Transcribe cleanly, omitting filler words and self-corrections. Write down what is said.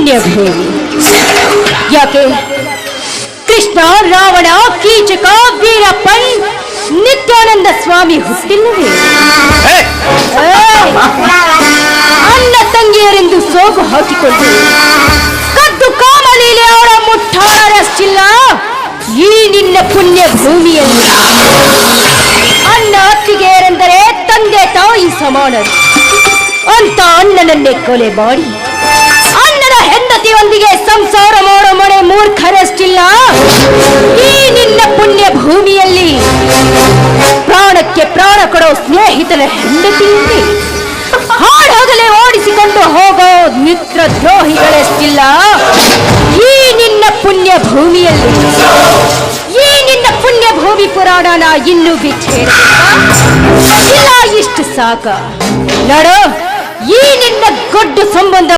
ಪುಣ್ಯಭೂಮಿ. ಯಾಕೆ ಕೃಷ್ಣ, ರಾವಣ, ಕೀಚಕ, ವೀರಪ್ಪನ್, ನಿತ್ಯಾನಂದ ಸ್ವಾಮಿ ಹುಟ್ಟಿಲ್ಲವೇ? ಅಣ್ಣ ತಂಗಿಯರೆಂದು ಸೋಗು ಹಾಕಿಕೊಂಡು ಕದ್ದು ಕಾಮಲೀಲೆ ಅವರ ಮುಟ್ಟಾಳರಷ್ಟಿಲ್ಲ ಈ ನಿನ್ನ ಪುಣ್ಯ ಭೂಮಿಯಲ್ಲಿ. ಅಣ್ಣ ಅತ್ತಿಗೆಯರೆಂದರೆ ತಂದೆ ತಾಯಿ ಸಮಾನರು ಅಂತ ಅಣ್ಣನನ್ನೇ ಕೊಲೆ ಮಾಡಿ ಅಣ್ಣನ ಹೆಂಡತಿಯೊಂದಿಗೆ ಸಂಸಾರ ಮಾಡೋ ಮನೆ ಮೂರ್ಖರಷ್ಟಿಲ್ಲ ಈ ನಿನ್ನ ಪುಣ್ಯ ಭೂಮಿಯಲ್ಲಿ. ಪ್ರಾಣಕ್ಕೆ ಪ್ರಾಣ ಕೊಡೋ ಸ್ನೇಹಿತನ ಹೆಂಡತಿಯಲ್ಲಿ ಹಾಡಾಗಲೇ ಓಡಿಸಿಕೊಂಡು ಹೋಗೋ ಮಿತ್ರ ದ್ರೋಹಿಗಳಷ್ಟಿಲ್ಲ ಈ ನಿನ್ನ ಪುಣ್ಯ ಭೂಮಿಯಲ್ಲಿ. ಈ ನಿನ್ನ ಪುಣ್ಯ ಭೂಮಿ ಪುರಾಣನ ಇನ್ನೂ ಬಿಚ್ಚೇರ ಇಲ್ಲ, ಇಷ್ಟು ಸಾಕ. ನಡೋ, ಈ ನಿನ್ನ ಗೊಡ್ಡು ಸಂಬಂಧ